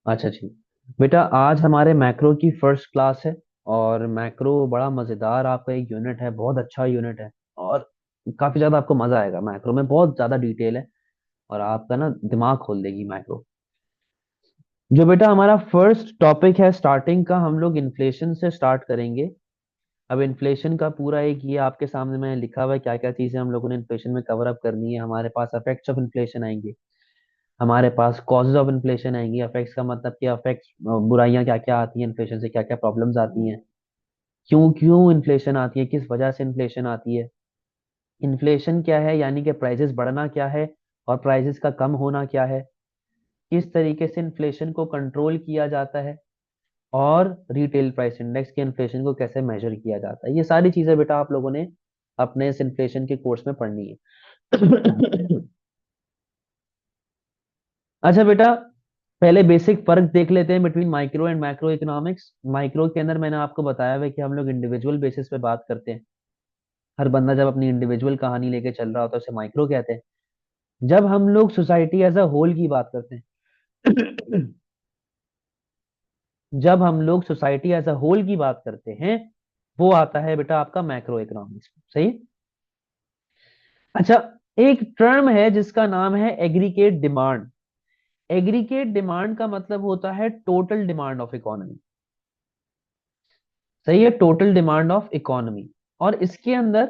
अच्छा जी। बेटा आज हमारे मैक्रो की फर्स्ट क्लास है। और मैक्रो बड़ा मजेदार आपका एक यूनिट है, बहुत अच्छा यूनिट है। और काफी ज्यादा आपको मजा आएगा, मैक्रो में बहुत ज्यादा डिटेल है। और आपका ना दिमाग खोल देगी मैक्रो। जो बेटा हमारा फर्स्ट टॉपिक है स्टार्टिंग का, हम लोग इन्फ्लेशन से स्टार्ट करेंगे। अब इन्फ्लेशन का पूरा एक ये आपके सामने मैंने लिखा हुआ है, क्या क्या चीजें हम लोगों ने इन्फ्लेशन में कवर अप करनी है। हमारे पास इफेक्ट्स ऑफ इन्फ्लेशन आएंगे, हमारे पास कॉजेज ऑफ इन्फ्लेशन आएंगी। अफेक्ट्स का मतलब कि अफेक्ट्स, बुराइयां क्या क्या आती हैं इन्फ्लेशन से, क्या क्या प्रॉब्लम्स आती हैं, क्यों क्यों इन्फ्लेशन आती है, किस वजह से इन्फ्लेशन आती है। इन्फ्लेशन क्या है, यानी कि प्राइसेस बढ़ना क्या है और प्राइसेस का कम होना क्या है। किस तरीके से इन्फ्लेशन को कंट्रोल किया जाता है। और रिटेल प्राइस इंडेक्स के इन्फ्लेशन को कैसे मेजर किया जाता है। ये सारी चीजें बेटा आप लोगों ने अपने इस इन्फ्लेशन के कोर्स में पढ़नी है। अच्छा बेटा, पहले बेसिक फर्क देख लेते हैं between micro and macro economics. Micro के अंदर मैंने आपको बताया हुआ है कि हम लोग इंडिविजुअल बेसिस पे बात करते हैं। हर बंदा जब अपनी इंडिविजुअल कहानी लेके चल रहा होता है उसे माइक्रो कहते हैं। जब हम लोग सोसाइटी एज अ होल की बात करते हैं, जब हम लोग सोसाइटी एज अ होल की बात करते हैं, वो आता है बेटा आपका मैक्रो इकोनॉमिक्स। सही। अच्छा, एक टर्म है जिसका नाम है एग्रीगेट डिमांड। एग्रीगेट डिमांड का मतलब होता है टोटल डिमांड ऑफ इकोनॉमी। सही है, टोटल डिमांड ऑफ इकोनॉमी। और इसके अंदर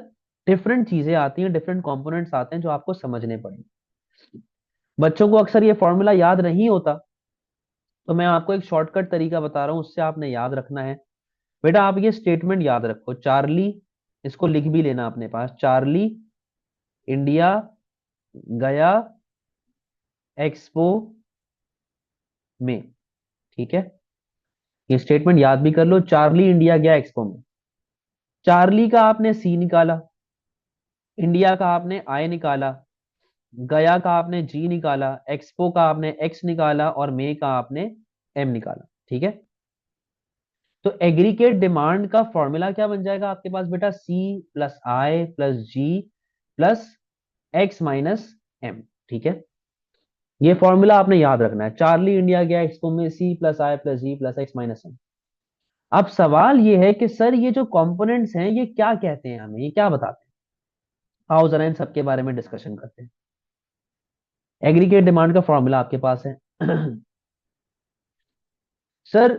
डिफरेंट चीजें आती हैं, डिफरेंट कंपोनेंट्स आते हैं जो आपको समझने पड़ेंगे। बच्चों को अक्सर ये फॉर्मूला याद नहीं होता, तो मैं आपको एक शॉर्टकट तरीका बता रहा हूं, उससे आपने याद रखना है। बेटा आप ये स्टेटमेंट याद रखो, चार्ली, इसको लिख भी लेना अपने पास। चार्ली इंडिया गया एक्सपो में। ठीक है, ये स्टेटमेंट याद भी कर लो। चार्ली इंडिया गया एक्सपो में। चार्ली का आपने सी निकाला, इंडिया का आपने आई निकाला, गया का आपने जी निकाला, एक्सपो का आपने एक्स निकाला और मे का आपने एम निकाला। ठीक है, तो एग्रीगेट डिमांड का फॉर्मूला क्या बन जाएगा आपके पास बेटा, सी प्लस आई प्लस जी प्लस एक्स माइनस एम। ठीक है, ये फॉर्मूला आपने याद रखना है। चार्ली इंडिया गया एक्सपो में, सी प्लस आई प्लस जी प्लस एक्स माइनस एम। अब सवाल ये है कि सर ये जो कंपोनेंट्स हैं ये क्या कहते हैं, हमें ये क्या बताते हैं। आओ जरा इन सबके बारे में डिस्कशन करते हैं। एग्रीगेट डिमांड का फॉर्मूला आपके पास है। सर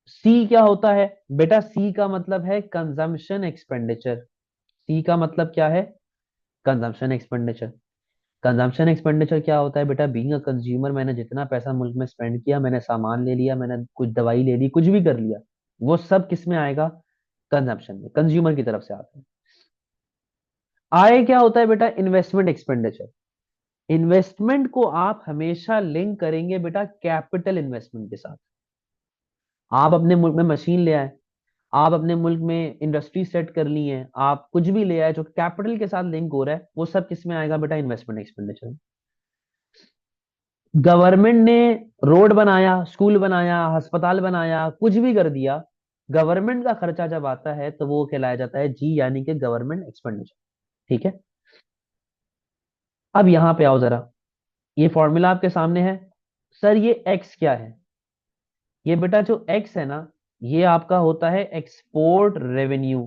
सी क्या होता है बेटा, सी का मतलब है कंजम्पशन एक्सपेंडिचर। सी का मतलब क्या है, कंजम्पशन एक्सपेंडिचर। कंजम्पशन एक्सपेंडिचर क्या होता है बेटा, बीइंग अ कंज्यूमर, मैंने जितना पैसा मुल्क में स्पेंड किया, मैंने सामान ले लिया, मैंने कुछ दवाई ले ली, कुछ भी कर लिया, वो सब किस में आएगा, कंजम्पशन में, कंज्यूमर की तरफ से आता है। आय क्या होता है बेटा, इन्वेस्टमेंट एक्सपेंडिचर। इन्वेस्टमेंट को आप हमेशा लिंक करेंगे बेटा कैपिटल इन्वेस्टमेंट के साथ। आप अपने मुल्क में मशीन ले आए, आप अपने मुल्क में इंडस्ट्री सेट कर ली है, आप कुछ भी ले आए जो कैपिटल के साथ लिंक हो रहा है, वो सब किस में आएगा बेटा, इन्वेस्टमेंट एक्सपेंडिचर। गवर्नमेंट ने रोड बनाया, स्कूल बनाया, अस्पताल बनाया, कुछ भी कर दिया, गवर्नमेंट का खर्चा जब आता है तो वो कहलाया जाता है जी, यानी कि गवर्नमेंट एक्सपेंडिचर। ठीक है, अब यहां पे आओ जरा, ये फॉर्मूला आपके सामने है। सर ये एक्स क्या है, ये बेटा जो एक्स है ना, ये आपका होता है export revenue.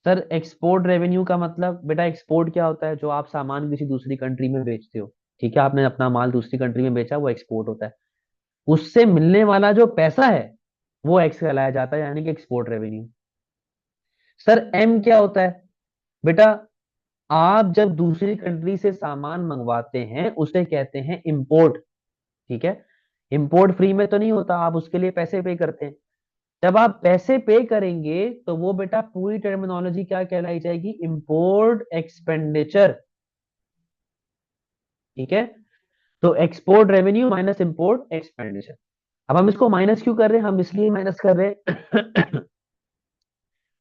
Sir export revenue का मतलब बेटा, एक्सपोर्ट क्या होता है, जो आप सामान किसी दूसरी कंट्री में बेचते हो। ठीक है, आपने अपना माल दूसरी कंट्री में बेचा, वो एक्सपोर्ट होता है। उससे मिलने वाला जो पैसा है वो एक्स कहलाया जाता है, यानी कि एक्सपोर्ट रेवेन्यू। सर एम क्या होता है बेटा, आप जब दूसरी कंट्री से सामान मंगवाते हैं उसे कहते हैं इंपोर्ट। ठीक है, इंपोर्ट फ्री में तो नहीं होता, आप उसके लिए पैसे पे करते हैं। जब आप पैसे पे करेंगे तो वो बेटा पूरी टर्मिनोलॉजी क्या कहलाई जाएगी, इंपोर्ट एक्सपेंडिचर। ठीक है, तो export revenue minus import expenditure. अब हम इसको माइनस क्यों कर रहे हैं, हम इसलिए माइनस कर रहे हैं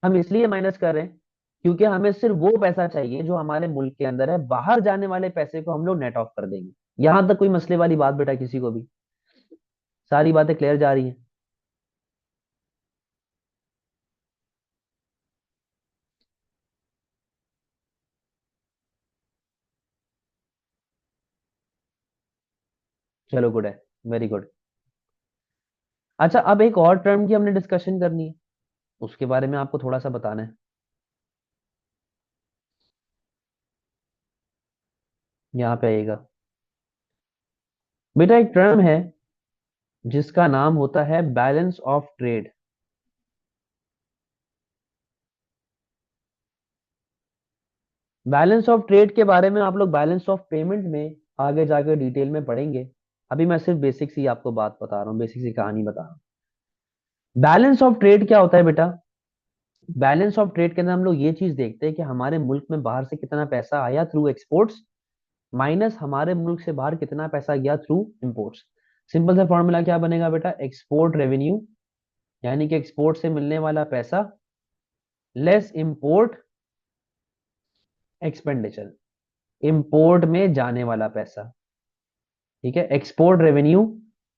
हम इसलिए माइनस कर रहे हैं क्योंकि हमें सिर्फ वो पैसा चाहिए जो हमारे मुल्क के अंदर है, बाहर जाने वाले पैसे को हम लोग नेट ऑफ कर देंगे। यहां तक कोई मसले वाली बात बेटा किसी को भी, सारी बातें क्लियर जा रही हैं। चलो गुड है। Very good. अच्छा, अब एक और टर्म की हमने डिस्कशन करनी है, उसके बारे में आपको थोड़ा सा बताना है। यहाँ पे आइएगा बेटा, एक टर्म है जिसका नाम होता है balance of trade. Balance of trade के बारे में आप लोग बैलेंस ऑफ पेमेंट में आगे जाकर डिटेल में पढ़ेंगे। अभी मैं सिर्फ बेसिक सी आपको बात बता रहा हूँ, बेसिक सी कहानी बता रहा हूँ। बैलेंस ऑफ ट्रेड क्या होता है बेटा? बैलेंस ऑफ ट्रेड के अंदर हम लोग ये चीज देखते हैं कि हमारे मुल्क में बाहर से कितना पैसा आया थ्रू एक्सपोर्ट्स, माइनस हमारे मुल्क से बाहर कितना पैसा गया थ्रू इंपोर्ट्स। सिंपल सा फॉर्मूला क्या बनेगा बेटा? एक्सपोर्ट रेवेन्यू, यानी कि एक्सपोर्ट से मिलने वाला पैसा लेस इंपोर्ट एक्सपेंडिचर, इंपोर्ट में जाने वाला पैसा। ठीक है, export revenue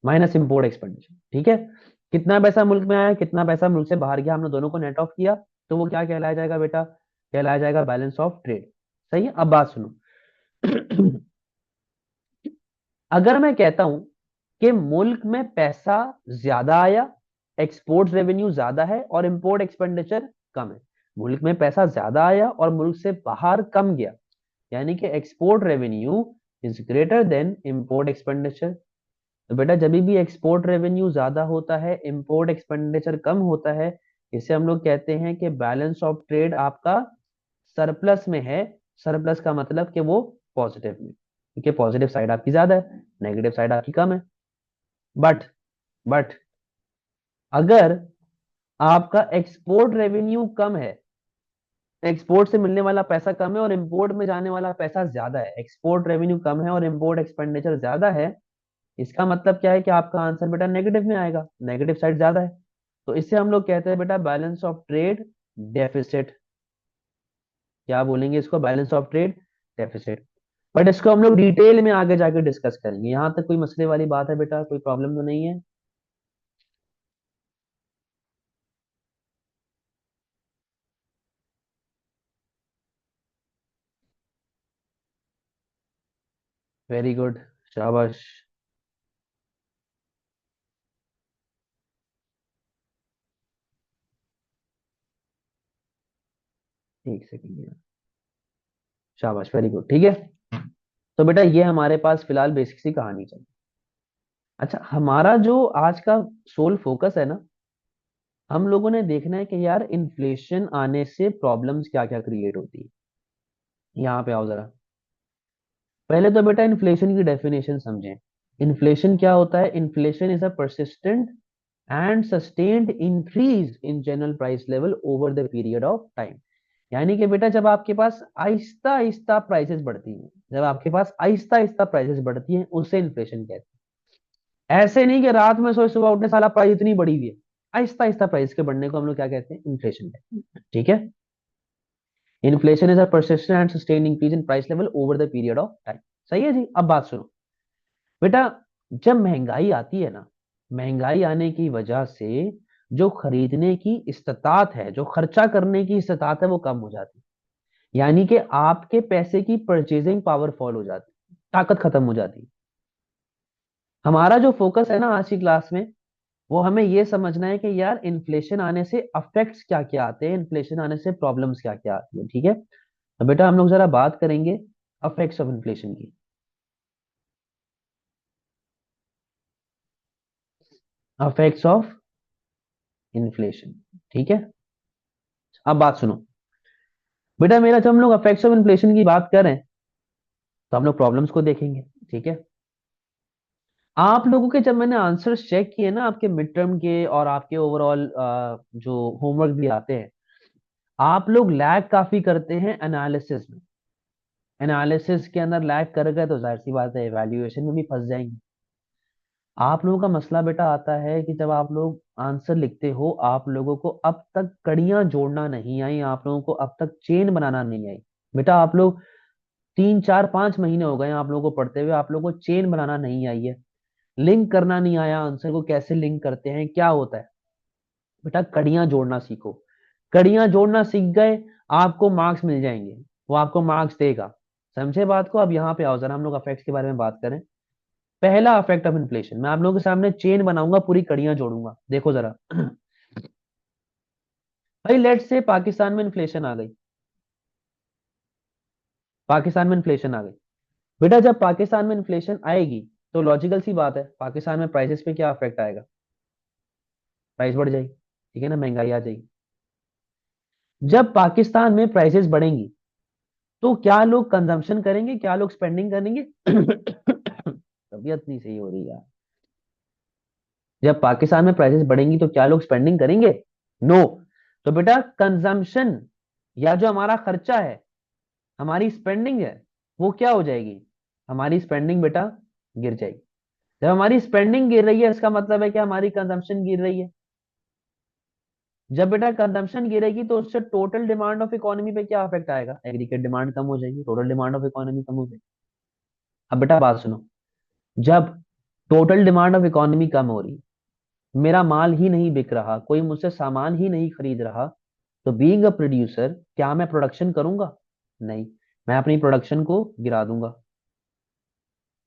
minus import expenditure. ठीक है, कितना पैसा मुल्क में आया, कितना पैसा मुल्क से बाहर गया, हमने दोनों को नेट ऑफ किया, तो वो क्या कहलाया जाएगा बेटा? कहलाया जाएगा बैलेंस ऑफ ट्रेड। सही है, अब बात सुनो। अगर मैं कहता हूं कि मुल्क में पैसा ज्यादा आया, एक्सपोर्ट रेवेन्यू ज्यादा है और इंपोर्ट एक्सपेंडिचर कम है, मुल्क में पैसा ज्यादा आया और मुल्क से बाहर कम गया, यानी कि export revenue is greater than import expenditure. तो बेटा जब भी एक्सपोर्ट रेवेन्यू ज्यादा होता है, इंपोर्ट एक्सपेंडिचर कम होता है, इसे हम लोग कहते हैं कि बैलेंस ऑफ ट्रेड आपका सरप्लस में है। सरप्लस का मतलब कि वो पॉजिटिव में, क्योंकि पॉजिटिव साइड आपकी ज्यादा है, नेगेटिव साइड आपकी कम है। बट बट अगर आपका एक्सपोर्ट रेवेन्यू कम है, एक्सपोर्ट से मिलने वाला पैसा कम है और इंपोर्ट में जाने वाला पैसा ज्यादा है, एक्सपोर्ट रेवेन्यू कम है और इंपोर्ट एक्सपेंडिचर ज्यादा है, इसका मतलब क्या है कि आपका आंसर बेटा नेगेटिव में आएगा, नेगेटिव साइड ज्यादा है। तो इससे हम लोग कहते हैं बेटा बैलेंस ऑफ ट्रेड डेफिसिट। क्या बोलेंगे इसको? Balance of trade deficit. But इसको हम लोग डिटेल में आगे जाके डिस्कस करेंगे, यहां तक कोई मसले वाली बात है बेटा? कोई प्रॉब्लम तो नहीं है? वेरी गुड, शाबाश। एक सेकंड, शाबाश, वेरी गुड। ठीक है, तो बेटा ये हमारे पास फिलहाल बेसिक सी कहानी चल। अच्छा, हमारा जो आज का सोल फोकस है ना, हम लोगों ने देखना है कि यार इन्फ्लेशन आने से प्रॉब्लम्स क्या क्या क्रिएट होती है। यहाँ पे आओ जरा। पहले तो बेटा इन्फ्लेशन की डेफिनेशन समझें। इन्फ्लेशन क्या होता है? Inflation is a persistent and sustained increase in general price level over the period of time. यानी कि बेटा जब आपके पास आहिस्ता आहिस्ता प्राइसेस बढ़ती हैं, जब आपके पास आहिस्ता आहिस्ता प्राइसेस बढ़ती हैं, उसे इन्फ्लेशन कहते हैं। ऐसे नहीं कि रात में सोए सुबह उठने साला प्राइस इतनी बढ़ी हुई है। आहिस्ता आहिस्ता प्राइस के बढ़ने को हम लोग क्या कहते हैं? इन्फ्लेशन कहते हैं। ठीक है, inflation is a persistent and sustained increase in price level over the period of time. सही है जी, अब बात सुनो बेटा। जब महंगाई आती है ना, महंगाई आने की वजह से जो खरीदने की इस्तात है, जो खर्चा करने की इस्तात है, वो कम हो जाती है। यानी कि आपके पैसे की परचेजिंग पावर फॉल हो जाती है, ताकत खत्म हो जाती है। हमारा जो फोकस है ना आज की क्लास में, वो हमें ये समझना है कि यार इन्फ्लेशन आने से अफेक्ट्स क्या क्या आते हैं, इन्फ्लेशन आने से प्रॉब्लम्स क्या क्या आती है। ठीक है, तो बेटा हम लोग जरा बात करेंगे अफेक्ट्स ऑफ इन्फ्लेशन की। Affects of inflation. ठीक है, अब बात सुनो बेटा मेरा, जब हम लोग अफेक्ट्स ऑफ इन्फ्लेशन की बात करें तो हम लोग प्रॉब्लम्स को देखेंगे। ठीक है, आप लोगों के जब मैंने आंसर्स चेक किए ना, आपके मिड टर्म के और आपके ओवरऑल जो होमवर्क भी आते हैं, आप लोग लैग काफी करते हैं एनालिसिस में। एनालिसिस के अंदर लैग कर गए तो जाहिर सी बात है एवेल्युएशन में भी फंस जाएंगे। आप लोगों का मसला बेटा आता है कि जब आप लोग आंसर लिखते हो, आप लोगों को अब तक कड़ियां जोड़ना नहीं आई, आप लोगों को अब तक चेन बनाना नहीं आई। बेटा आप लोग 3 4 5 महीने हो गए हैं आप लोगों को पढ़ते हुए, आप लोगों को चेन बनाना नहीं आई है, लिंक करना नहीं आया, आंसर को कैसे लिंक करते हैं क्या होता है। बेटा कड़ियां जोड़ना सीखो, कड़ियां जोड़ना सीख गए, आपको मार्क्स मिल जाएंगे, वो आपको मार्क्स देगा। समझे बात को? अब यहाँ पे आओ जरा हम लोग अफेक्ट्स के बारे में बात करें। पहला इफेक्ट ऑफ इन्फ्लेशन, मैं आप लोगों के सामने चेन बनाऊंगा, पूरी कड़ियां जोड़ूंगा, देखो जरा। भाई लेट से पाकिस्तान में इन्फ्लेशन आ गई, पाकिस्तान में इन्फ्लेशन आ गई। बेटा जब पाकिस्तान में इन्फ्लेशन आएगी तो लॉजिकल सी बात है, पाकिस्तान में प्राइसेस पे क्या इफेक्ट आएगा? प्राइस बढ़ जाएगी, ठीक है ना, महंगाई आ जाएगी। जब पाकिस्तान में प्राइसेस बढ़ेंगी तो क्या लोग कंजम्पशन करेंगे, क्या लोग स्पेंडिंग करेंगे? तबीयत नहीं सही हो रही यार। जब पाकिस्तान में प्राइसेस बढ़ेंगी तो क्या लोग स्पेंडिंग करेंगे? नो। तो बेटा कंजम्पशन, या जो हमारा खर्चा है, हमारी स्पेंडिंग है, वो क्या हो जाएगी? हमारी स्पेंडिंग बेटा गिर जाएगी। जब हमारी स्पेंडिंग गिर रही है इसका मतलब है कि हमारी कंजम्पशन गिर रही है। जब बेटा कंजम्पशन गिरेगी तो उससे टोटल डिमांड ऑफ इकोनॉमी पे क्या इफेक्ट आएगा? एग्रीगेट डिमांड कम हो जाएगी, टोटल डिमांड ऑफ इकोनॉमी कम हो जाएगी। अब बेटा बात सुनो, जब टोटल डिमांड ऑफ इकोनॉमी कम हो रही, मेरा माल ही नहीं बिक रहा, कोई मुझसे सामान ही नहीं खरीद रहा, तो बीइंग अ प्रोड्यूसर क्या मैं प्रोडक्शन करूंगा? नहीं, मैं अपनी प्रोडक्शन को गिरा दूंगा,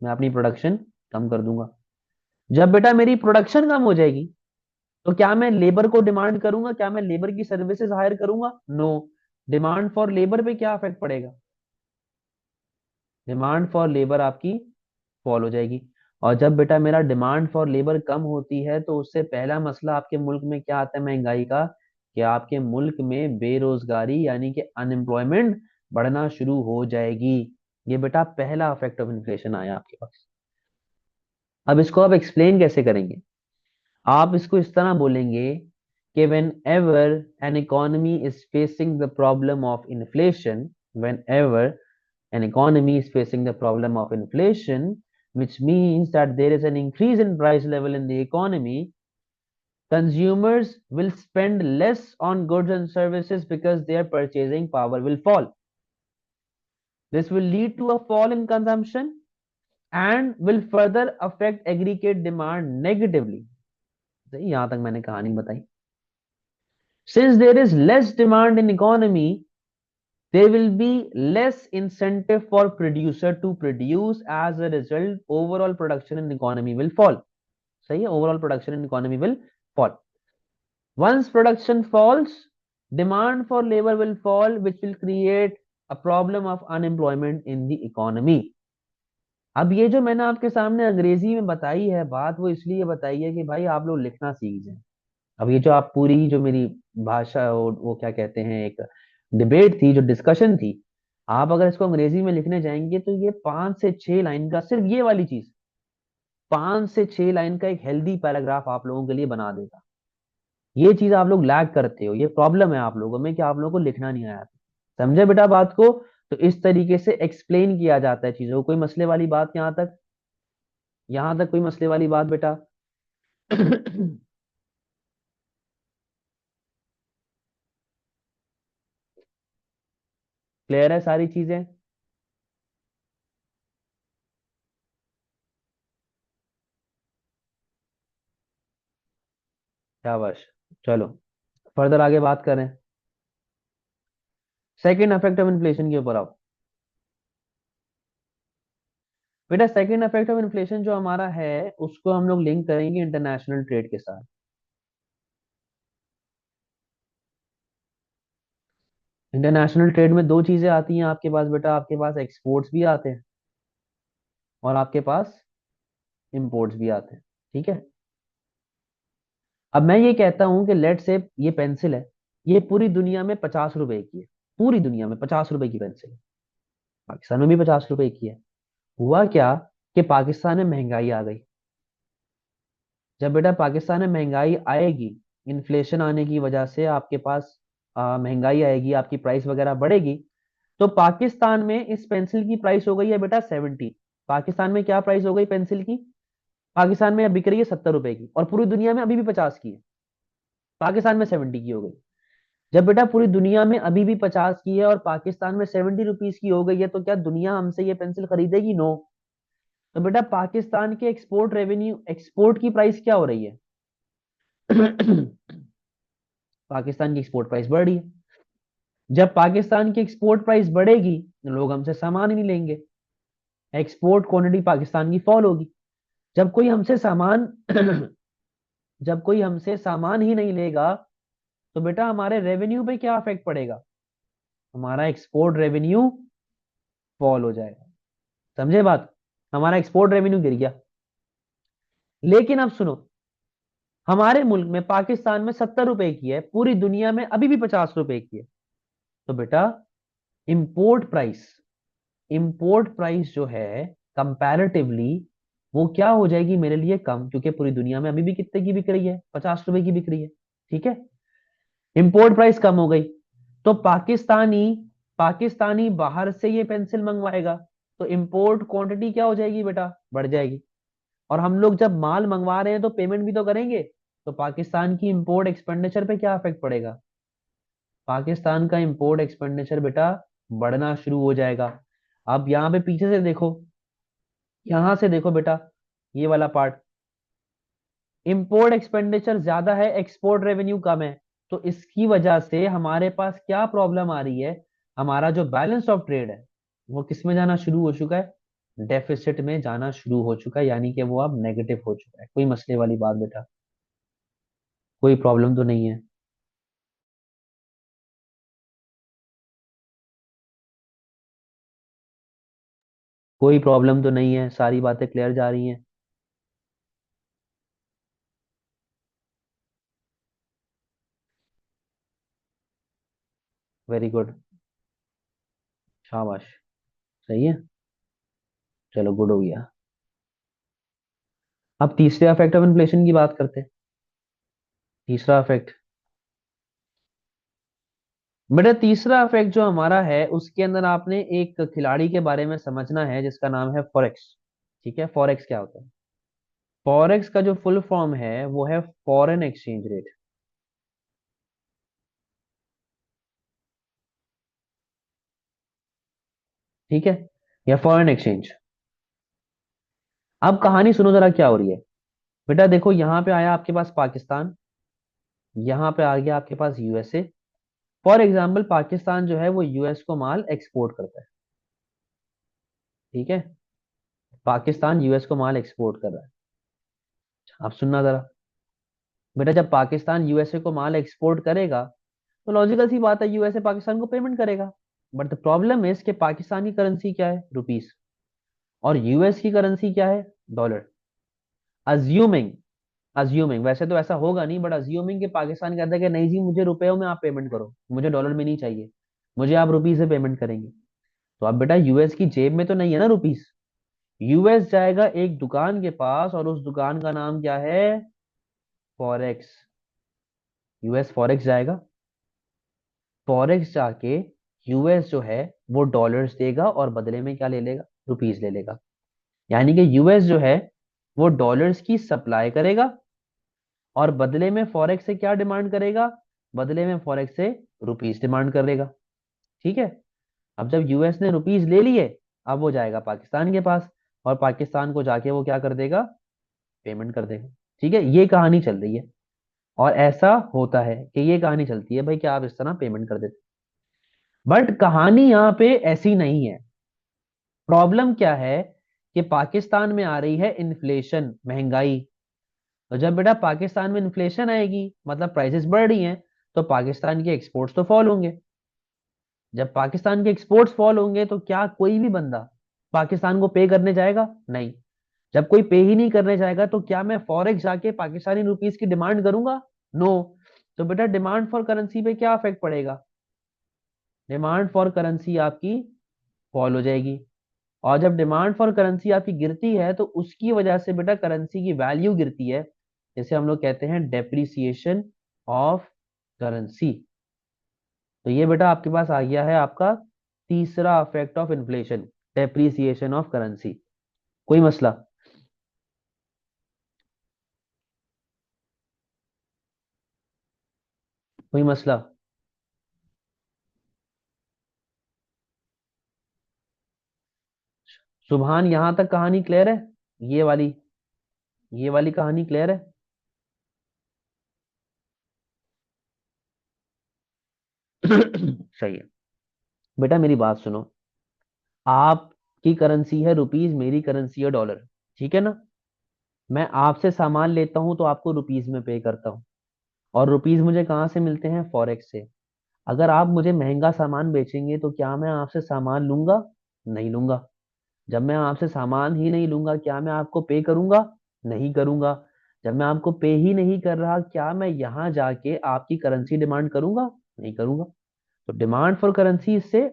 मैं अपनी प्रोडक्शन कम कर दूंगा। जब बेटा मेरी प्रोडक्शन कम हो जाएगी तो क्या मैं लेबर को डिमांड करूंगा, क्या मैं लेबर की सर्विसेज हायर करूंगा? नो। डिमांड फॉर लेबर पे क्या इफेक्ट पड़ेगा? डिमांड फॉर लेबर आपकी फॉल हो जाएगी। और जब बेटा मेरा डिमांड फॉर लेबर कम होती है तो उससे पहला मसला आपके मुल्क में क्या आता है महंगाई का? कि आपके मुल्क में बेरोजगारी यानी कि अनएम्प्लॉयमेंट बढ़ना शुरू हो जाएगी। ये बेटा पहला इफेक्ट ऑफ इन्फ्लेशन आया आपके पास। अब इसको आप एक्सप्लेन कैसे करेंगे? आप इसको इस तरह बोलेंगे कि whenever an economy is facing the problem of inflation, whenever an economy is facing the problem of inflation, which means that there is an increase in price level in the economy, consumers will spend less on goods and services because their purchasing power will fall. This will lead to a fall in consumption and will further affect aggregate demand negatively. सही, यहां तक मैंने कहानी बताई। Since there is less demand in economy, there will be less incentive for producer to produce. As a result, overall production in economy will fall. सही है, overall production in economy will fall. Once production falls, demand for labor will fall, which will create a problem of unemployment in the economy. अब ये जो मैंने आपके सामने अंग्रेजी में बताई है बात, वो इसलिए बताई है कि भाई आप लोग लिखना सीख जाएं। अब ये जो आप पूरी जो मेरी भाषा, वो क्या कहते हैं, एक डिबेट थी, जो डिस्कशन थी, आप अगर इसको अंग्रेजी में लिखने जाएंगे तो ये 5 से 6 लाइन का, सिर्फ ये वाली चीज 5 से 6 लाइन का एक हेल्दी पैराग्राफ आप लोगों के लिए बना देगा। ये चीज आप लोग लैग करते हो, ये प्रॉब्लम है आप लोगों में कि आप लोगों को लिखना नहीं आया। समझे बेटा बात को? तो इस तरीके से एक्सप्लेन किया जाता है चीजों को। कोई मसले वाली बात यहाँ तक? यहाँ तक कोई मसले वाली बात बेटा? क्लियर है सारी चीजें? शाबाश। चलो फर्दर आगे बात करें, सेकंड इफेक्ट ऑफ इन्फ्लेशन के ऊपर आओ। बेटा सेकंड इफेक्ट ऑफ इन्फ्लेशन जो हमारा है उसको हम लोग लिंक करेंगे इंटरनेशनल ट्रेड के साथ। इंटरनेशनल ट्रेड में दो चीजें आती हैं आपके पास बेटा, आपके पास एक्सपोर्ट्स भी आते हैं और आपके पास इंपोर्ट्स भी आते हैं, ठीक है। अब मैं ये कहता हूं कि लेट से ये पेंसिल है, ये पूरी दुनिया में 50 रुपए की है, पूरी दुनिया में 50 रुपए की पेंसिल है, पाकिस्तान में भी 50 रुपए की है। हुआ क्या कि पाकिस्तान में महंगाई आ गई। जब बेटा पाकिस्तान में महंगाई आएगी, इन्फ्लेशन आने की वजह से आपके पास महंगाई आएगी, आपकी प्राइस वगैरह बढ़ेगी, तो पाकिस्तान में इस पेंसिल की प्राइस हो गई है बेटा 70। पाकिस्तान में क्या प्राइस हो गई पेंसिल की? पाकिस्तान में अब बिक रही है 70 रुपए की, और पूरी दुनिया में अभी भी 50 की है, पाकिस्तान में 70 की हो गई। जब बेटा पूरी दुनिया में अभी भी 50 की है और पाकिस्तान में 70 रुपीज की हो गई है, तो क्या दुनिया हमसे ये पेंसिल खरीदेगी? नो। तो बेटा पाकिस्तान के एक्सपोर्ट रेवेन्यू, एक्सपोर्ट की प्राइस क्या हो रही है? पाकिस्तान की एक्सपोर्ट प्राइस बढ़ रही है। जब पाकिस्तान की एक्सपोर्ट प्राइस बढ़ेगी तो लोग हमसे सामान ही नहीं लेंगे, एक्सपोर्ट क्वांटिटी पाकिस्तान की फॉल होगी। जब कोई हमसे सामान जब कोई हमसे सामान ही नहीं लेगा, तो बेटा हमारे रेवेन्यू पे क्या इफेक्ट पड़ेगा? हमारा एक्सपोर्ट रेवेन्यू फॉल हो जाएगा। समझे बात? हमारा एक्सपोर्ट रेवेन्यू गिर गया। लेकिन अब सुनो, हमारे मुल्क में पाकिस्तान में 70 रुपए की है, पूरी दुनिया में अभी भी 50 रुपए की है। तो बेटा इंपोर्ट प्राइस इंपोर्ट प्राइस जो है कंपैरेटिवली वो क्या हो जाएगी मेरे लिए? कम, क्योंकि पूरी दुनिया में अभी भी कितने की बिक रही है? 50 रुपए की बिक रही है। ठीक है, इंपोर्ट प्राइस कम हो गई, तो पाकिस्तानी पाकिस्तानी बाहर से ये पेंसिल मंगवाएगा, तो इंपोर्ट क्वांटिटी क्या हो जाएगी बेटा? बढ़ जाएगी। और हम लोग जब माल मंगवा रहे हैं तो पेमेंट भी तो करेंगे, तो पाकिस्तान की इंपोर्ट एक्सपेंडिचर पे क्या इफेक्ट पड़ेगा? पाकिस्तान का इंपोर्ट एक्सपेंडिचर बेटा बढ़ना शुरू हो जाएगा। अब यहाँ पे पीछे से देखो, यहां से देखो बेटा, ये वाला पार्ट, इंपोर्ट एक्सपेंडिचर ज्यादा है, एक्सपोर्ट रेवेन्यू कम है। तो इसकी वजह से हमारे पास क्या प्रॉब्लम आ रही है? हमारा जो बैलेंस ऑफ ट्रेड है वो किस में जाना शुरू हो चुका है? डेफिसिट में जाना शुरू हो चुका है, यानी कि वो अब नेगेटिव हो चुका है। कोई मसले वाली बात बेटा? कोई प्रॉब्लम तो नहीं है? कोई प्रॉब्लम तो नहीं है? सारी बातें क्लियर जा रही हैं? वेरी गुड, शाबाश, सही है। चलो गुड हो गया। अब तीसरे इफेक्ट ऑफ इन्फ्लेशन की बात करते हैं। तीसरा इफेक्ट, बेटा तीसरा इफेक्ट जो हमारा है उसके अंदर आपने एक खिलाड़ी के बारे में समझना है जिसका नाम है फॉरेक्स। ठीक है, फॉरेक्स क्या होता है? फॉरेक्स का जो फुल फॉर्म है वो है फॉरेन एक्सचेंज रेट। ठीक है, या फॉरेन एक्सचेंज। अब कहानी सुनो जरा क्या हो रही है। बेटा देखो, यहाँ पे आया आपके पास पाकिस्तान, यहाँ पे आ गया आपके पास यूएसए। फॉर एग्जाम्पल पाकिस्तान जो है वो यूएस को माल एक्सपोर्ट करता है। ठीक है, पाकिस्तान यूएस को माल एक्सपोर्ट कर रहा है। आप सुनना जरा, बेटा जब पाकिस्तान यूएसए को माल एक्सपोर्ट करेगा तो लॉजिकल सी बात है यूएसए पाकिस्तान को पेमेंट करेगा। बट द प्रॉब्लम इज कि पाकिस्तान की करेंसी क्या है? रुपीस। और यूएस की करेंसी क्या है? डॉलर। अज्यूमिंग अज्यूमिंग वैसे तो ऐसा होगा नहीं, बट अज्यूमिंग कि पाकिस्तान कहता है कि नहीं जी, मुझे रुपयों में आप पेमेंट करो, मुझे डॉलर में नहीं चाहिए, मुझे आप रुपीस से पेमेंट करेंगे। तो अब बेटा यूएस की जेब में तो नहीं है ना रुपीस। यूएस जाएगा एक दुकान के पास और उस दुकान का नाम क्या है? फॉरेक्स। यूएस फॉरेक्स जाएगा, फॉरेक्स जाके यूएस जो है वो डॉलर्स देगा और बदले में क्या ले लेगा? रुपीस ले लेगा। यानी कि यूएस जो है वो डॉलर्स की सप्लाई करेगा और बदले में फॉरेक्स से क्या डिमांड करेगा? बदले में फॉरेक्स से रुपीस डिमांड करेगा। ठीक है, अब जब यूएस ने रुपीस ले लिए, अब वो जाएगा पाकिस्तान के पास और पाकिस्तान को जाके वो क्या कर देगा? पेमेंट कर देगा। ठीक है, ये कहानी चल रही है। और ऐसा होता है कि ये कहानी चलती है भाई कि आप इस तरह पेमेंट कर देते। बट कहानी यहाँ पे ऐसी नहीं है। प्रॉब्लम क्या है कि पाकिस्तान में आ रही है इन्फ्लेशन, महंगाई। तो जब बेटा पाकिस्तान में इन्फ्लेशन आएगी, मतलब प्राइसेस बढ़ रही हैं, तो पाकिस्तान के एक्सपोर्ट्स तो फॉल होंगे। जब पाकिस्तान के एक्सपोर्ट्स फॉल होंगे तो क्या कोई भी बंदा पाकिस्तान को पे करने जाएगा? नहीं। जब कोई पे ही नहीं करने जाएगा तो क्या मैं फॉरेक्स जाके पाकिस्तानी रुपीस की डिमांड करूंगा? नो। तो बेटा डिमांड फॉर करेंसी पे क्या इफेक्ट पड़ेगा? डिमांड फॉर करेंसी आपकी फॉल हो जाएगी। और जब डिमांड फॉर करेंसी आपकी गिरती है तो उसकी वजह से बेटा करेंसी की वैल्यू गिरती है, जैसे हम लोग कहते हैं डेप्रिसिएशन ऑफ करेंसी। तो ये बेटा आपके पास आ गया है आपका तीसरा effect of inflation, depreciation of currency. कोई मसला? कोई मसला? सुबहान, यहां तक कहानी क्लियर है? ये वाली ये वाली कहानी क्लियर है? सही है। बेटा मेरी बात सुनो, आपकी करेंसी है रुपीस, मेरी करेंसी है डॉलर। ठीक है ना? मैं आपसे सामान लेता हूं तो आपको रुपीज में पे करता हूँ, और रुपीज मुझे कहाँ से मिलते हैं? फॉरेक्स से। अगर आप मुझे महंगा सामान बेचेंगे तो क्या मैं आपसे सामान लूंगा? नहीं लूंगा। जब मैं आपसे सामान ही नहीं लूंगा, क्या मैं आपको पे करूंगा? नहीं करूंगा। जब मैं आपको पे ही नहीं कर रहा, क्या मैं यहां जाके आपकी करेंसी डिमांड करूंगा? नहीं करूंगा। तो डिमांड फॉर करेंसी इससे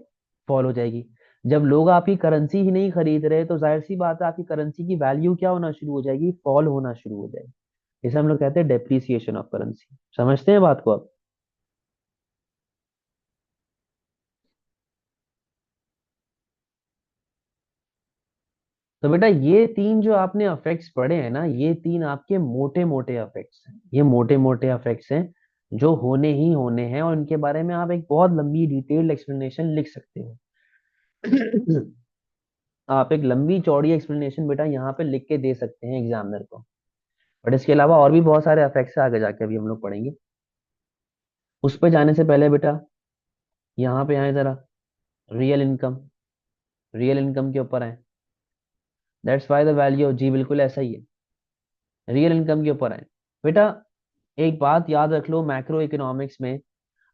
फॉल हो जाएगी। जब लोग आपकी करेंसी ही नहीं खरीद रहे तो जाहिर सी बात है आपकी करेंसी की वैल्यू क्या होना शुरू हो जाएगी? फॉल होना शुरू हो जाएगी। इसे हम लोग कहते हैं डेप्रिसिएशन ऑफ करेंसी। समझते हैं बात को आप? तो बेटा ये तीन जो आपने अफेक्ट्स पढ़े हैं ना, ये तीन आपके मोटे मोटे अफेक्ट्स हैं। ये मोटे मोटे अफेक्ट्स हैं जो होने ही होने हैं, और इनके बारे में आप एक बहुत लंबी डिटेल्ड एक्सप्लेनेशन लिख सकते हो। आप एक लंबी चौड़ी एक्सप्लेनेशन बेटा यहाँ पे लिख के दे सकते हैं एग्जामिनर को। बट इसके अलावा और भी बहुत सारे अफेक्ट्स आगे जाके अभी हम लोग पढ़ेंगे। उस पर जाने से पहले बेटा यहाँ पे आए जरा। Real income. रियल इनकम के ऊपर आए। दैट्स वाई द वैल्यू, जी बिल्कुल ऐसा ही है। रियल इनकम के ऊपर आए बेटा। एक बात याद रख लो, मैक्रो इकोनॉमिक्स में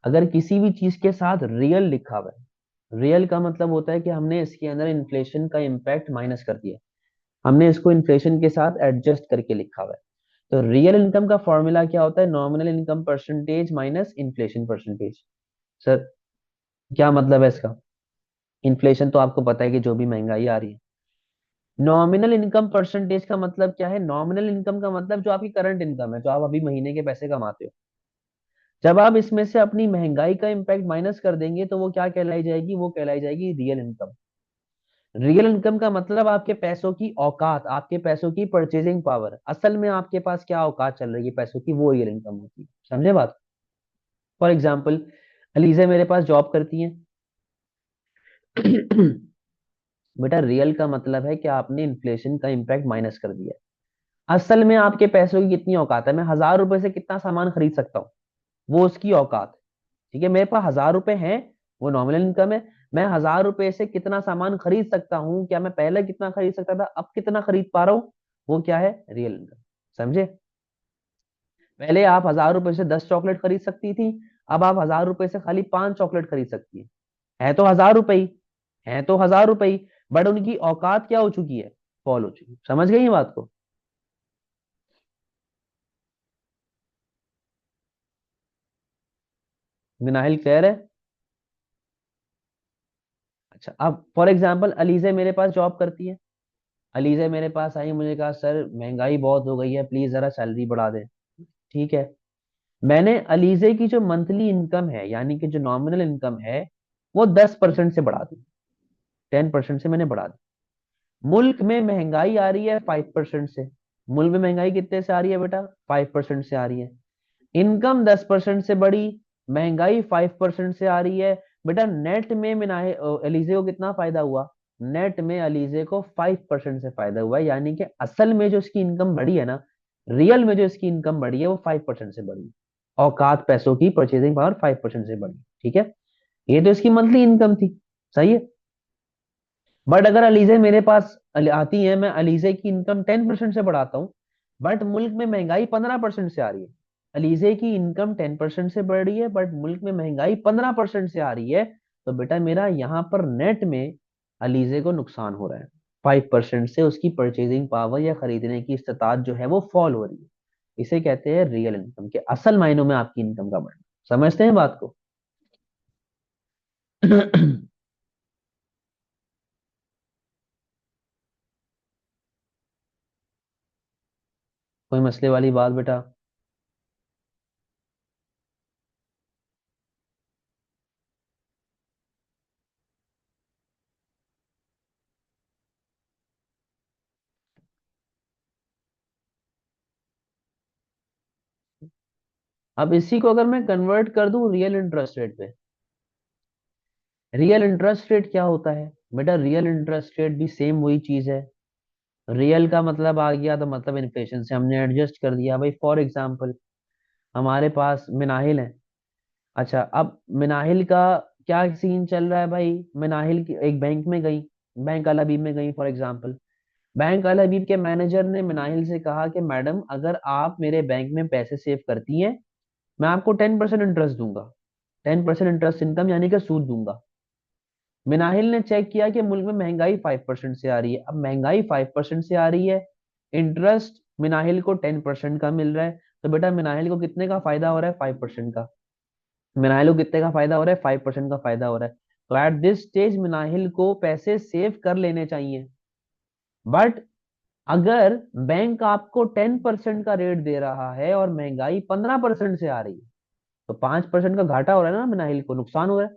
अगर किसी भी चीज के साथ रियल लिखा हुआ है, रियल का मतलब होता है कि हमने इसके अंदर इन्फ्लेशन का इम्पैक्ट माइनस कर दिया, हमने इसको इन्फ्लेशन के साथ एडजस्ट करके लिखा हुआ है। तो रियल इनकम का फॉर्मूला क्या होता है? Nominal income percentage minus inflation percentage. Sir क्या मतलब है इसका? इन्फ्लेशन तो आपको पता है कि जो भी महंगाई आ रही है। नॉमिनल इनकम परसेंटेज का मतलब क्या है? नॉमिनल इनकम का मतलब जो आपकी करंट इनकम है, जो आप अभी महीने के पैसे कमाते हो, जब आप इसमें से अपनी महंगाई का इम्पैक्ट माइनस कर देंगे तो वो क्या कहलाई जाएगी? वो कहलाई जाएगी रियल इनकम। रियल इनकम का मतलब आपके पैसों की औकात, आपके पैसों की परचेजिंग पावर, असल में आपके पास क्या औकात चल रही है पैसों की, वो रियल इनकम होती है। समझे बात? फॉर एग्जाम्पल, अलीजा मेरे पास जॉब करती है। बेटा रियल का मतलब है कि आपने इन्फ्लेशन का इम्पैक्ट माइनस कर दिया है। असल में आपके पैसों की कितनी औकात है? मैं 1,000 रुपए से कितना सामान खरीद सकता हूँ, वो उसकी औकात। ठीक है, मेरे पास 1,000 रुपए हैं, वो नॉमिनल इनकम है। मैं 1,000 रुपए से कितना सामान खरीद सकता हूँ, क्या मैं पहले कितना खरीद सकता था, अब कितना खरीद पा रहा हूँ, वो क्या है? Real income. समझे? पहले आप 1,000 रुपए से 10 चॉकलेट खरीद सकती थी, अब आप 1,000 रुपए से खाली 5 चॉकलेट खरीद सकती है तो 1,000 रुपए ही, है तो 1,000 रुपए ही, बट उनकी औकात क्या हो चुकी है? फॉल हो चुकी है। समझ गई ये बात को? मिनाहिल क्लियर है? अच्छा, अब फॉर एग्जाम्पल अलीजे मेरे पास जॉब करती है। अलीजे मेरे पास आई, मुझे कहा सर महंगाई बहुत हो गई है, प्लीज जरा सैलरी बढ़ा दे। ठीक है, मैंने अलीजे की जो मंथली इनकम है, यानी कि जो नॉमिनल इनकम है, वो 10% से बढ़ा दी, 10% से मैंने बढ़ा दी। मुल्क में महंगाई आ रही है 5% से। मुल्क में महंगाई कितने से आ रही है बेटा? 5% से आ रही है। इनकम 10% से बढ़ी, महंगाई 5% से आ रही है। बेटा नेट में मिनाहे एलिजे को कितना फायदा हुआ? नेट में एलिजे को 5% से फायदा हुआ है, यानी कि असल में जो इसकी इनकम बढ़ी है ना, रियल में जो इसकी इनकम बढ़ी है वो 5% से बढ़ी। औकात पैसों की परचेजिंग पावर 5% से बढ़ी। ठीक है, ये तो इसकी मंथली इनकम थी। सही है। बट अगर अलीजे मेरे पास आती है, मैं अलीजे की इनकम 10% से बढ़ाता हूँ, बट मुल्क में महंगाई 15% से आ रही है। अलीजे की इनकम 10% से बढ़ रही है, बट मुल्क में महंगाई 15% से आ रही है। तो बेटा मेरा यहाँ पर नेट में अलीजे को नुकसान हो रहा है। 5% से उसकी परचेजिंग पावर या खरीदने की इस्तात जो है वो फॉल हो रही है। इसे कहते हैं रियल इनकम, के असल मायनों में आपकी इनकम का बढ़ना। समझते हैं बात को? कोई मसले वाली बात बेटा? अब इसी को अगर मैं कन्वर्ट कर दूं रियल इंटरेस्ट रेट पे, रियल इंटरेस्ट रेट क्या होता है? बेटा रियल इंटरेस्ट रेट भी सेम वही चीज है। रियल का मतलब आ गया तो मतलब इन्फ्लेशन से हमने एडजस्ट कर दिया भाई। फॉर एग्जांपल, हमारे पास मिनाहिल है। अच्छा, अब मिनाहिल का क्या सीन चल रहा है भाई? मिनाहिल की एक बैंक में गई, बैंक अलाबी में गई फॉर एग्जांपल। बैंक अल हबीब के मैनेजर ने मिनाहिल से कहा कि मैडम, अगर आप मेरे बैंक में पैसे सेव करती हैं, मैं आपको 10% इंटरेस्ट दूंगा। 10% इंटरेस्ट इनकम यानी कि सूद दूंगा। मिनाहिल ने चेक किया कि मुल्क में महंगाई 5% से आ रही है। अब महंगाई 5% से आ रही है, इंटरेस्ट मिनाहिल को 10% का मिल रहा है, तो बेटा मिनाहिल को कितने का फायदा हो रहा है? 5% का। मिनाहिल को कितने का फायदा हो रहा है? 5% का फायदा हो रहा है। तो एट दिस स्टेज मिनाहिल को पैसे सेव कर लेने चाहिए। बट अगर बैंक आपको 10% का रेट दे रहा है और महंगाई 15% से आ रही है, तो 5% का घाटा हो रहा है ना, मिनाहिल को नुकसान हो रहा है।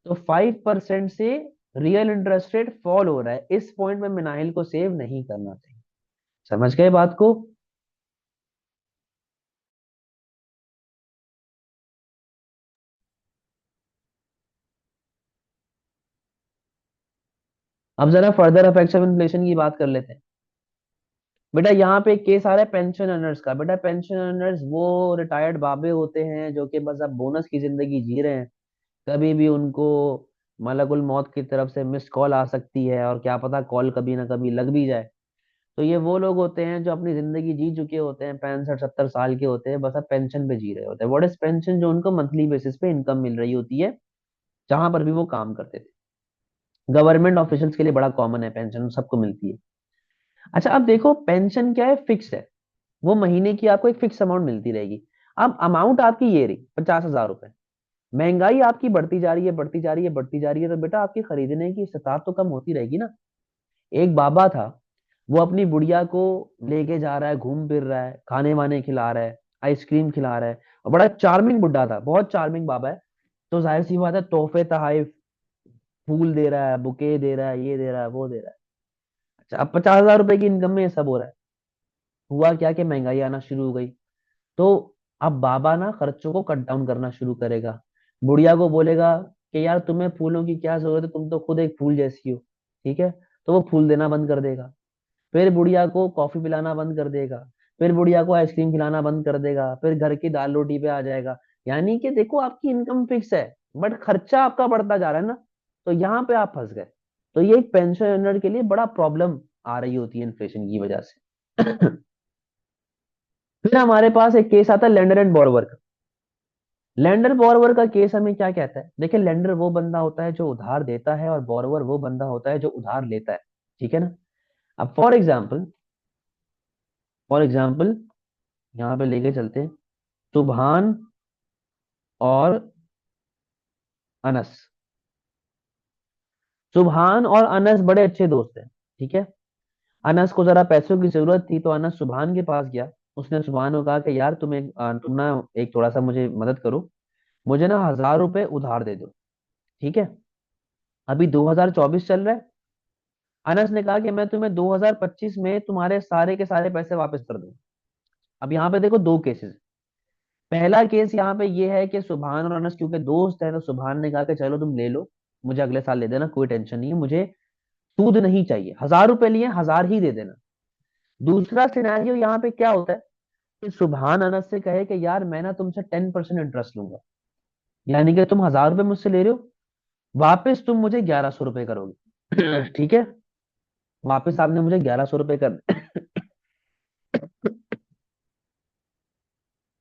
तो 5% से रियल इंटरेस्ट रेट फॉल हो रहा है। इस पॉइंट में मिनाहिल को सेव नहीं करना चाहिए। समझ गए बात को? अब जरा फर्दर इफेक्ट्स ऑफ इन्फ्लेशन की बात कर लेते हैं। बेटा यहाँ पे एक केस आ रहा है पेंशन अर्नर्स का। बेटा पेंशन अर्नर्स वो रिटायर्ड बाबे होते हैं जो कि बस अब बोनस की जिंदगी जी रहे हैं। कभी भी उनको मलकुल मौत की तरफ से मिस कॉल आ सकती है, और क्या पता कॉल कभी ना कभी लग भी जाए। तो ये वो लोग होते हैं जो अपनी जिंदगी जी चुके होते हैं, 65-70 साल के होते हैं, बस अब पेंशन पे जी रहे होते हैं। What is pension? जो उनको मंथली बेसिस पे इनकम मिल रही होती है, जहां पर भी वो काम करते थे। गवर्नमेंट ऑफिशियल्स के लिए बड़ा कॉमन है, पेंशन सबको मिलती है। अच्छा, अब देखो पेंशन क्या है? फिक्स है। वो महीने की आपको एक फिक्स अमाउंट मिलती रहेगी। अब अमाउंट आपकी ये रही 50,000 रुपए। महंगाई आपकी बढ़ती जा रही है, बढ़ती जा रही है, बढ़ती जा रही है, तो बेटा आपकी खरीदने की इस्तेताब तो कम होती रहेगी ना। एक बाबा था, वो अपनी बुढ़िया को लेके जा रहा है, घूम फिर रहा है, खाने वाने खिला रहा है, आइसक्रीम खिला रहा है, और बड़ा चार्मिंग बुड्ढा था, बहुत चार्मिंग बाबा है। तो जाहिर सी बात है, तोहफे तहाइफ, फूल दे रहा है, बुके दे रहा है, ये दे रहा है, वो दे रहा है। अच्छा, अब 50,000 रुपए की इनकम में ये सब हो रहा है। हुआ क्या कि महंगाई आना शुरू हो गई। तो अब बाबा ना खर्चों को कट डाउन करना शुरू करेगा। बुढ़िया को बोलेगा कि यार तुम्हें फूलों की क्या जरूरत है, तुम तो खुद एक फूल जैसी हो। ठीक है, तो वो फूल देना बंद कर देगा। फिर बुढ़िया को कॉफी पिलाना बंद कर देगा। फिर बुढ़िया को आइसक्रीम खिलाना बंद कर देगा। फिर घर की दाल रोटी पे आ जाएगा। यानी कि देखो, आपकी इनकम फिक्स है, बट खर्चा आपका बढ़ता जा रहा है ना। तो यहाँ पे आप फंस गए। तो ये एक पेंशनर के लिए बड़ा प्रॉब्लम आ रही होती है इन्फ्लेशन की वजह से। फिर हमारे पास एक केस आता है लेंडर एंड बोरोवर का। लेंडर बोरोवर का केस हमें क्या कहता है? देखिए, लेंडर वो बंदा होता है जो उधार देता है, और बोरोवर वो बंदा होता है जो उधार लेता है। ठीक है ना? अब फॉर एग्जाम्पल यहाँ पे लेके चलते हैं, सुभान और अनस। सुभान और अनस बड़े अच्छे दोस्त हैं। ठीक है, अनस को जरा पैसों की जरूरत थी, तो अनस सुभान के पास गया। उसने सुभान को कहा कि यार तुम ना एक थोड़ा सा मुझे मदद करो, मुझे ना 1,000 रुपए उधार दे दो। ठीक है, अभी 2024 चल रहा है। अनस ने कहा कि मैं तुम्हें 2025 में तुम्हारे सारे के सारे पैसे वापस कर दूं। अब यहाँ पे देखो दो केसेस। पहला केस यहाँ पे ये है कि सुभान और अनस क्योंकि दोस्त है, तो सुभान ने कहा कि चलो तुम ले लो, मुझे अगले साल दे देना, कोई टेंशन नहीं है, मुझे सूद नहीं चाहिए, 1,000 रुपए लिए 1,000 ही दे देना। दूसरा सिनेरियो यहाँ पे क्या होता है कि सुभान अनस से कहे कि यार मैं ना तुमसे 10% इंटरेस्ट लूंगा। यानी कि तुम 1,000 रुपए मुझसे ले रहे हो, वापस तुम मुझे 1,100 रुपए करोगे। ठीक है, वापस आपने मुझे 1,100 रुपए कर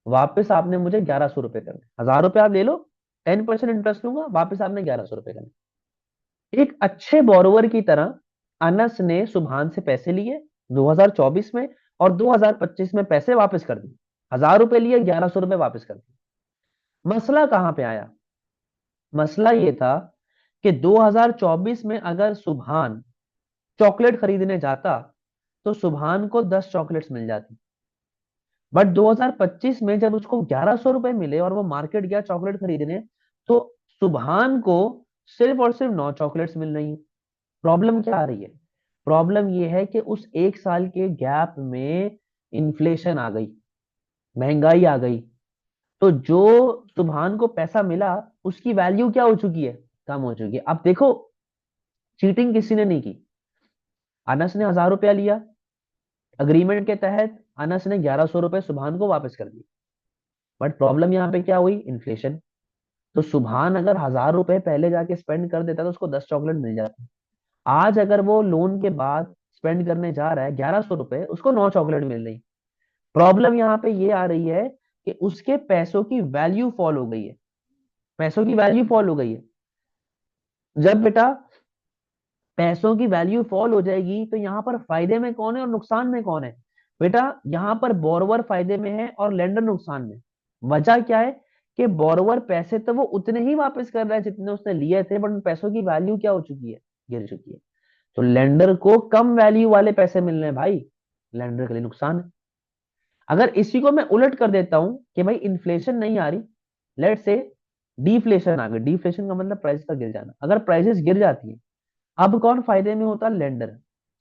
वापस आपने मुझे 1,100 रुपए करने, 1,000 रुपए आप ले लो, 10% इंटरेस्ट लूंगा, वापस आपने 1,100 रुपए करने। एक अच्छे बोरोवर की तरह अनस ने सुभान से पैसे लिए 2024 में, और 2025 में पैसे वापस कर दिए। 1,000 रुपए लिए, 1,100 रुपए वापस कर दिए। मसला कहां पे आया? मसला ये था कि 2024 में अगर सुभान चॉकलेट खरीदने जाता, तो सुभान को 10 चॉकलेट्स मिल जाती। बट 2025 में जब उसको 1,100 रुपए मिले और वो मार्केट गया चॉकलेट खरीदने, तो सुभान को सिर्फ और सिर्फ 9 चॉकलेट्स मिल रही हैं। प्रॉब्लम क्या आ रही है? प्रॉब्लम ये है कि उस एक साल के गैप में इन्फ्लेशन आ गई, महंगाई आ गई। तो जो सुभान को पैसा मिला, उसकी वैल्यू क्या हो चुकी है? कम हो चुकी है। अब देखो, चीटिंग किसी ने नहीं की। अनस ने 1,000 रुपया लिया, अग्रीमेंट के तहत अनस ने 1,100 रुपए सुभान को वापस कर दिए। बट प्रॉब्लम यहाँ पे क्या हुई? इन्फ्लेशन। तो सुभान अगर 1,000 रुपए पहले जाके स्पेंड कर देता, तो उसको 10 चॉकलेट मिल जाती। आज अगर वो लोन के बाद स्पेंड करने जा रहा है 1100 रुपए, उसको 9 चॉकलेट मिल रही। प्रॉब्लम यहाँ पे ये आ रही है कि उसके पैसों की वैल्यू फॉल हो गई है। पैसों की वैल्यू फॉल हो गई है। जब बेटा पैसों की वैल्यू फॉल हो जाएगी तो यहाँ पर फायदे में कौन है और नुकसान में कौन है? बेटा यहाँ पर बोरोवर फायदे में है और लेंडर नुकसान में। वजह क्या है कि बोरोवर पैसे तो वो उतने ही वापस कर रहा है जितने उसने लिए थे, बट उन पैसों की वैल्यू क्या हो चुकी है? गिर चुकी है। तो लेंडर को कम वैल्यू वाले पैसे मिल रहे हैं भाई, लेंडर के लिए नुकसान है। अगर इसी को मैं उलट कर देता हूं कि भाई इन्फ्लेशन नहीं आ रही, लेट से डिफ्लेशन आ गई। डिफ्लेशन का मतलब प्राइस का गिर जाना। अगर प्राइसेस गिर जाती है, अब कौन फायदे में होता? लेंडर।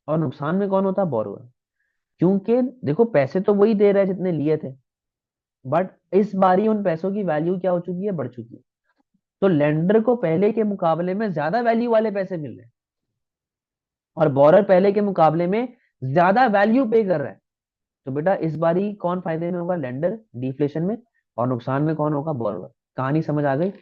और नुकसान में कौन होता? बोरोवर। क्योंकि देखो पैसे तो वही दे रहे हैं जितने लिए थे, बट इस बारी उन पैसों की वैल्यू क्या हो चुकी है? बढ़ चुकी है। तो लेंडर को पहले के मुकाबले में ज्यादा वैल्यू वाले पैसे मिल रहे हैं, और बोरर पहले के मुकाबले में ज्यादा वैल्यू पे कर रहा है। तो बेटा इस बारी कौन फायदे में होगा? लेंडर डिफ्लेशन में। और नुकसान में कौन होगा? बोरर। कहानी समझ आ गई?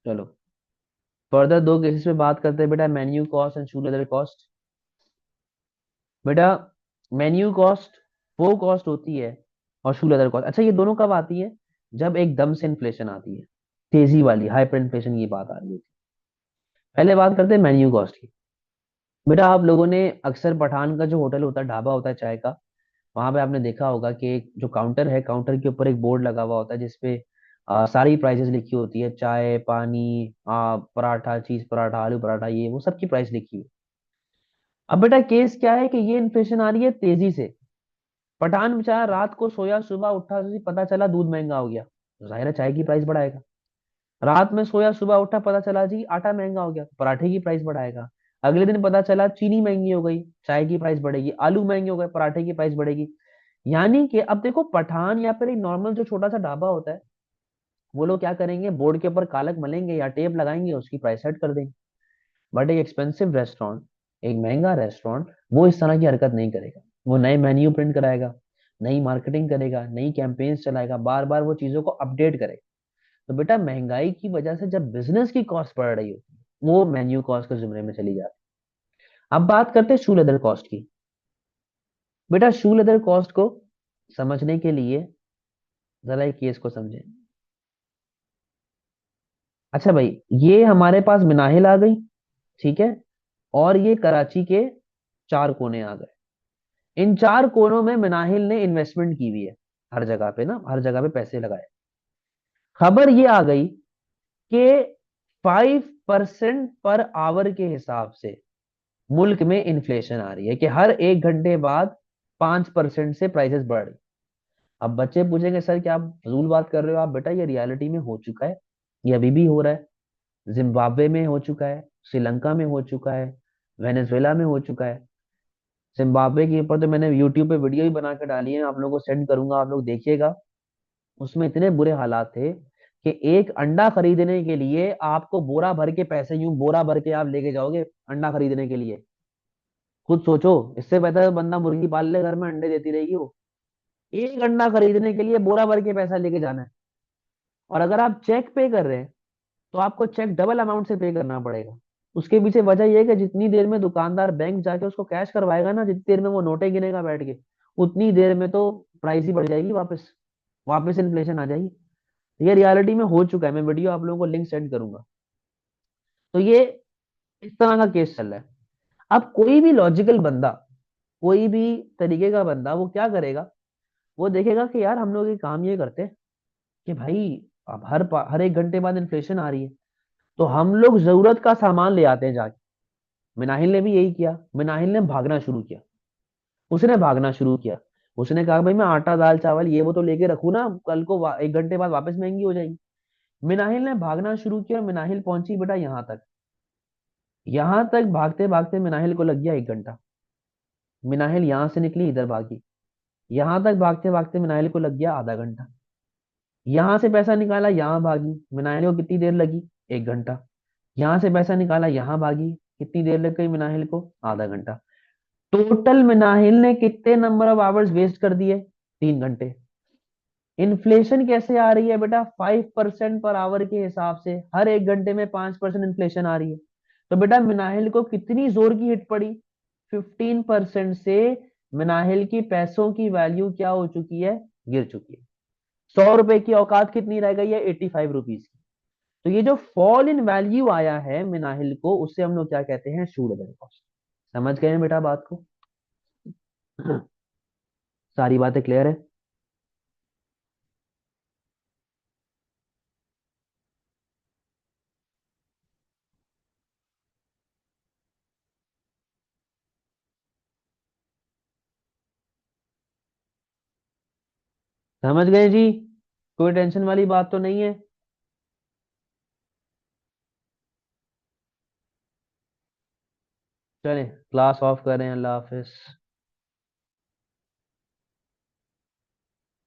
चलो फर्दर दो केसेस पे बात करते हैं बेटा, menu cost and shoe leather cost. बेटा मेन्यू कॉस्ट वो कॉस्ट होती है, और शू लेदर कॉस्ट, अच्छा ये दोनों कब आती है? जब एकदम से इन्फ्लेशन आती है, तेजी वाली हाइपर इन्फ्लेशन की बात आ रही है। पहले बात करते हैं मेन्यू कॉस्ट की। बेटा आप लोगों ने अक्सर पठान का जो होटल होता है, ढाबा होता है चाय का, वहां पे आपने देखा होगा कि एक जो काउंटर है, काउंटर के ऊपर एक बोर्ड लगा हुआ होता है जिसपे सारी प्राइसेस लिखी होती है, चाय, पानी, पराठा, चीज पराठा, आलू पराठा, ये वो सबकी प्राइस लिखी हुई है। अब बेटा केस क्या है कि ये इन्फ्लेशन आ रही है तेजी से। पठान बेचारा रात को सोया, सुबह उठा तो पता चला दूध महंगा हो गया, तो जाहिर है चाय की प्राइस बढ़ाएगा। रात में सोया, सुबह उठा, पता चला जी आटा महंगा हो गया, तो पराठे की प्राइस बढ़ाएगा। अगले दिन पता चला चीनी महंगी हो गई, चाय की प्राइस बढ़ेगी। आलू महंगे हो गए, पराठे की प्राइस बढ़ेगी। यानी कि अब देखो पठान या फिर एक नॉर्मल जो छोटा सा ढाबा होता है, वो लोग क्या करेंगे? बोर्ड के ऊपर कालक मलेंगे या टेप लगाएंगे, उसकी प्राइस सेट कर देंगे। बट एक एक्सपेंसिव रेस्टोरेंट, एक महंगा रेस्टोरेंट, वो इस तरह की हरकत नहीं करेगा। वो नए मेन्यू प्रिंट कराएगा, नई मार्केटिंग करेगा, नई कैंपेन्स चलाएगा, बार बार वो चीजों को अपडेट करेगा। तो बेटा महंगाई की वजह से जब बिजनेस की कॉस्ट बढ़ रही होती है, वो मेन्यू कॉस्ट के जुमरे में चली जाती है। अब बात करते हैं शू लेदर कॉस्ट की। बेटा शू लेदर कॉस्ट को समझने के लिए जरा एक केस को समझें। अच्छा भाई, ये हमारे पास मिनाहिल आ गई, ठीक है, और ये कराची के चार कोने आ गए। इन चार कोनों में मिनाहिल ने इन्वेस्टमेंट की हुई है, हर जगह पे ना, हर जगह पे पैसे लगाए। खबर ये आ गई कि 5% पर आवर के हिसाब से मुल्क में इन्फ्लेशन आ रही है, कि हर 1 घंटे बाद 5% से प्राइसेस बढ़ रही। अब बच्चे पूछेंगे सर क्या आप फजूल बात कर रहे हो आप? बेटा ये रियलिटी में हो चुका है, ये अभी भी हो रहा है। जिम्बाब्वे में हो चुका है, श्रीलंका में हो चुका है, वेनेजुएला में हो चुका है। जिम्बाब्वे के ऊपर तो मैंने यूट्यूब पे वीडियो ही बना के डाली है, आप लोगों को सेंड करूंगा, आप लोग देखिएगा। उसमें इतने बुरे हालात थे कि एक अंडा खरीदने के लिए आपको बोरा भर के पैसे, यूं बोरा भर के आप लेके जाओगे अंडा खरीदने के लिए। खुद सोचो, इससे बेहतर है बंदा मुर्गी पाल ले, घर में अंडे देती रहेगी वो। एक अंडा खरीदने के लिए बोरा भर के पैसा लेके जाना है। और अगर आप चेक पे कर रहे हैं, तो आपको चेक डबल अमाउंट से पे करना पड़ेगा। उसके पीछे वजह यह है कि जितनी देर में दुकानदार बैंक जाके उसको कैश करवाएगा ना, जितनी देर में वो नोटें गिनेगा बैठ के, उतनी देर में तो प्राइस ही बढ़ जाएगी, वापस वापस इन्फ्लेशन आ जाएगी। ये रियलिटी में हो चुका है, मैं वीडियो आप लोगों को लिंक सेंड करूंगा। तो ये इस तरह का केस चल रहा है। अब कोई भी लॉजिकल बंदा, कोई भी तरीके का बंदा, वो क्या करेगा? वो देखेगा कि यार हम लोग ये काम ये करते हैं कि भाई अब हर 1 घंटे बाद इन्फ्लेशन आ रही है, तो हम लोग जरूरत का सामान ले आते हैं जाके। मिनाहिल ने भी यही किया, मिनाहिल ने भागना शुरू किया। उसने भागना शुरू किया। उसने कहा भाई मैं आटा, दाल, चावल ये वो तो लेके रखू ना, कल को 1 घंटे बाद वापस महंगी हो जाएगी। मिनाहिल ने भागना शुरू किया, और मिनाहिल पहुंची बेटा यहाँ तक। यहाँ तक भागते भागते मिनाहिल को लग गया 1 घंटा। मिनाहिल यहाँ से निकली, इधर भागी। यहाँ तक भागते भागते मिनाहिल को लग गया आधा घंटा। यहाँ से पैसा निकाला, यहाँ भागी, मिनाहिल को कितनी देर लगी? 1 घंटा। यहाँ से पैसा निकाला, यहाँ भागी, कितनी देर लग गई मिनाहिल को? आधा घंटा। टोटल मिनाहिल ने कितने नंबर ऑफ आवर्स वेस्ट कर दिए? 3 घंटे। इन्फ्लेशन कैसे आ रही है बेटा? 5% पर आवर के हिसाब से, हर 1 घंटे में 5% इन्फ्लेशन आ रही है। तो बेटा मिनाहिल को कितनी जोर की हिट पड़ी? 15% से मिनाहिल की पैसों की वैल्यू क्या हो चुकी है? गिर चुकी है। 100 रुपए की औकात कितनी रह गई है? 85 रुपीज की। तो ये जो फॉल इन वैल्यू आया है मिनाहिल को, उसे हम लोग क्या कहते हैं? Should cost. समझ गए हैं बेटा बात को? सारी बातें क्लियर है? समझ गए जी? कोई टेंशन वाली बात तो नहीं है? चलें, क्लास ऑफ करें। अल्लाह हाफिज।